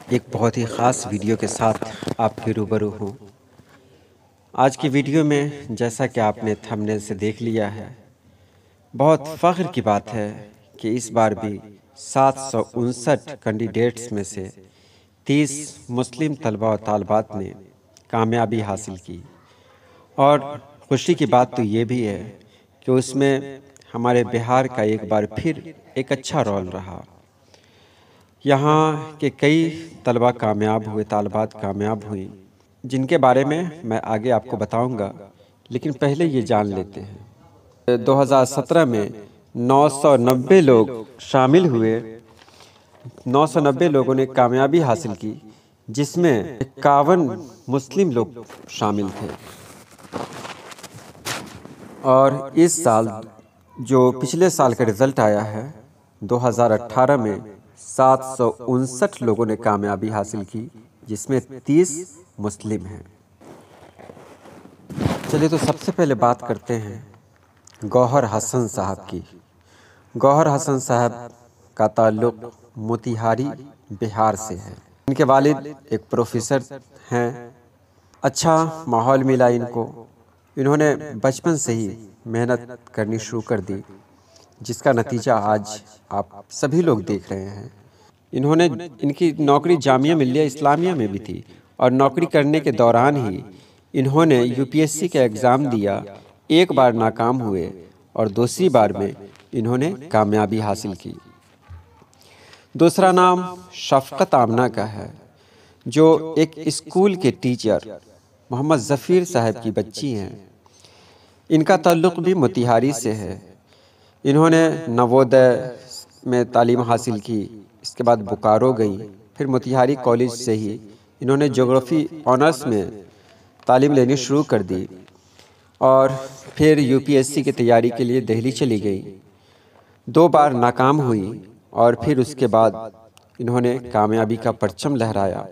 ایک بہت ہی خاص ویڈیو کے ساتھ آپ کے روبرو ہوں۔ آج کی ویڈیو میں جیسا کہ آپ نے تھمبنیل سے دیکھ لیا ہے، بہت فخر کی بات ہے کہ اس بار بھی 759 کینڈیڈیٹس میں سے 30 مسلم طلباء و طالبات نے کامیابی حاصل کی، اور خوشی کی بات تو یہ بھی ہے کہ اس میں ہمارے بہار کا ایک بار پھر ایک اچھا رول رہا۔ یہاں کے کئی طلباء کامیاب ہوئے، طالبات کامیاب ہوئیں، جن کے بارے میں آگے آپ کو بتاؤں گا، لیکن پہلے یہ جان لیتے ہیں 2017 میں 990 لوگ شامل ہوئے، 990 لوگوں نے کامیابی حاصل کی، جس میں 51 مسلم لوگ شامل تھے۔ اور اس سال جو پچھلے سال کا رزلٹ آیا ہے 2018 میں 759 لوگوں نے کامیابی حاصل کی، جس میں 30 مسلم ہیں۔ چلیے تو سب سے پہلے بات کرتے ہیں گوہر حسن صاحب کی۔ گوہر حسن صاحب کا تعلق موتیہاری بہار سے ہے۔ ان کے والد ایک پروفیسر ہیں۔ اچھا ماحول ملا ان کو، انہوں نے بچپن سے ہی محنت کرنی شروع کر دی، جس کا نتیجہ آج آپ سبھی لوگ دیکھ رہے ہیں۔ ان کی نوکری جامعہ ملیہ اسلامیہ میں بھی تھی، اور نوکری کرنے کے دوران ہی انہوں نے UPSC کا ایگزام دیا، ایک بار ناکام ہوئے اور دوسری بار میں انہوں نے کامیابی حاصل کی۔ دوسرا نام شفقت آمنہ کا ہے، جو ایک اسکول کے ٹیچر محمد ظفیر صاحب کی بچی ہیں۔ ان کا تعلق بھی موتیہاری سے ہے۔ انہوں نے نوودے میں تعلیم حاصل کی، اس کے بعد بوکارو گئیں، پھر موتیہاری کالج سے ہی انہوں نے جغرافی آنرس میں تعلیم لینی شروع کر دی، اور پھر UPSC کی تیاری کے لیے دہلی چلی گئیں، 2 بار ناکام ہوئیں، اور پھر اس کے بعد انہوں نے کامیابی کا پرچم لہرایا۔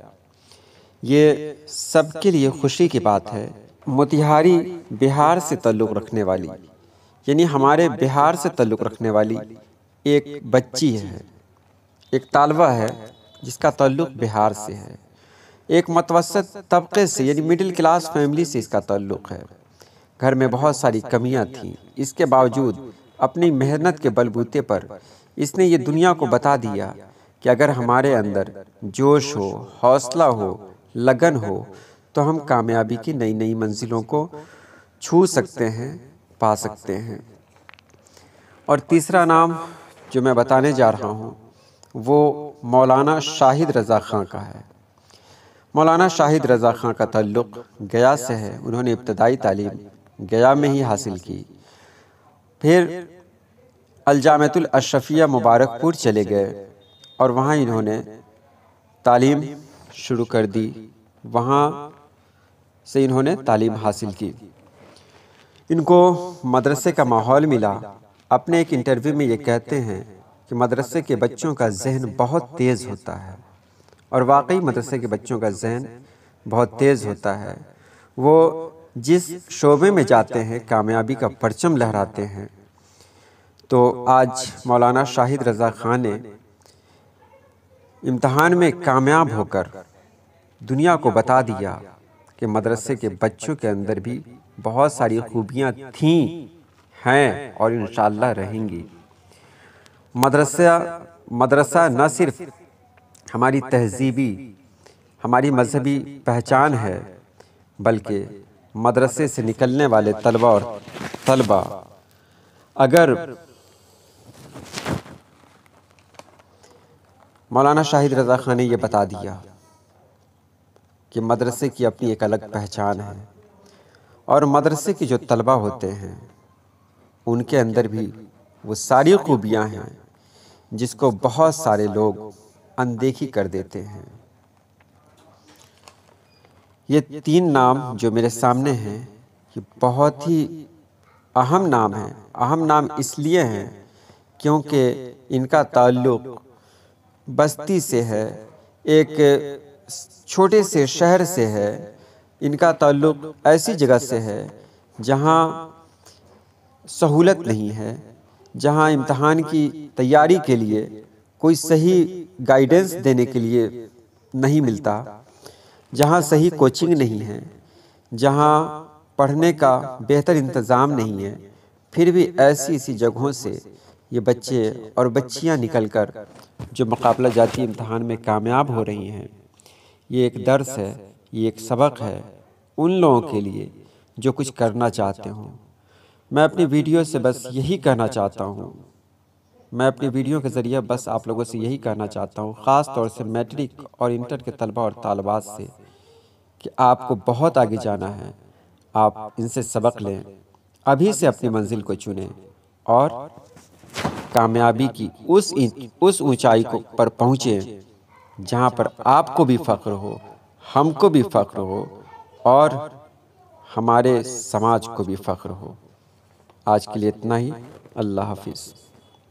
یہ سب کے لیے خوشی کی بات ہے۔ موتیہاری بہار سے تعلق رکھنے والی، یعنی ہمارے بہار سے تعلق رکھنے والی ایک بچی ہے، ایک طالبہ ہے جس کا تعلق بہار سے ہے۔ ایک متوسط طبقے سے، یعنی مڈل کلاس فیملی سے اس کا تعلق ہے۔ گھر میں بہت ساری کمیاں تھیں، اس کے باوجود اپنی محنت کے بل بوتے پر اس نے یہ دنیا کو بتا دیا کہ اگر ہمارے اندر جوش ہو، حوصلہ ہو، لگن ہو، تو ہم کامیابی کی نئی نئی منزلوں کو چھو سکتے ہیں، پا سکتے ہیں۔ اور تیسرا نام جو میں بتانے جا رہا ہوں وہ مولانا شاہد رضا خان کا ہے۔ مولانا شاہد رضا خان کا تعلق گیا سے ہے۔ انہوں نے ابتدائی تعلیم گیا میں ہی حاصل کی، پھر الجامعۃ الاشرفیہ مبارک پور چلے گئے، اور وہاں انہوں نے تعلیم شروع کر دی، وہاں سے انہوں نے تعلیم حاصل کی۔ ان کو مدرسے کا ماحول ملا۔ اپنے ایک انٹرویو میں یہ کہتے ہیں کہ مدرسے کے بچوں کا ذہن بہت تیز ہوتا ہے، اور واقعی مدرسے کے بچوں کا ذہن بہت تیز ہوتا ہے۔ وہ جس شعبے میں جاتے ہیں کامیابی کا پرچم لہراتے ہیں۔ تو آج مولانا شاہد رضا خان نے امتحان میں کامیاب ہو کر دنیا کو بتا دیا کہ مدرسے کے بچوں کے اندر بھی بہت ساری خوبیاں تھیں، ہیں، اور انشاءاللہ رہیں گی۔ مدرسہ نہ صرف ہماری تہذیبی، ہماری مذہبی پہچان ہے، بلکہ مدرسے سے نکلنے والے طلبہ اگر مولانا شاہد رضا خان نے یہ بتا دیا کہ مدرسے کی اپنی ایک الگ پہچان ہے، اور مدرسے کے جو طلبہ ہوتے ہیں ان کے اندر بھی وہ ساری خوبیاں ہیں جس کو بہت سارے لوگ اندیکھی کر دیتے ہیں۔ یہ 3 نام جو میرے سامنے ہیں یہ بہت ہی اہم نام ہیں۔ اہم نام اس لیے ہیں کیونکہ ان کا تعلق بستی سے ہے، ایک چھوٹے سے شہر سے ہے۔ ان کا تعلق ایسی جگہ سے ہے جہاں سہولت نہیں ہے، جہاں امتحان کی تیاری کے لیے کوئی صحیح گائیڈنس دینے کے لیے نہیں ملتا، جہاں صحیح کوچنگ نہیں ہے، جہاں پڑھنے کا بہتر انتظام نہیں ہے، پھر بھی ایسی جگہوں سے یہ بچے اور بچیاں نکل کر جو مقابلہ جاتی امتحان میں کامیاب ہو رہی ہیں، یہ ایک درس ہے، یہ ایک سبق ہے ان لوگوں کے لیے جو کچھ کرنا چاہتے ہوں۔ میں اپنی ویڈیو سے بس یہی کہنا چاہتا ہوں، میں اپنی ویڈیو کے ذریعے بس آپ لوگوں سے یہی کہنا چاہتا ہوں، خاص طور سے میٹرک اور انٹر کے طلبہ اور طالبات سے، کہ آپ کو بہت آگے جانا ہے۔ آپ ان سے سبق لیں، ابھی سے اپنی منزل کو چنیں اور کامیابی کی اس اونچائی پر پہنچیں جہاں پر آپ کو بھی فخر ہو، ہم کو بھی فخر ہو اور ہمارے سماج کو بھی فخر ہو۔ آج کے لیے اتنا ہی، اللہ حافظ۔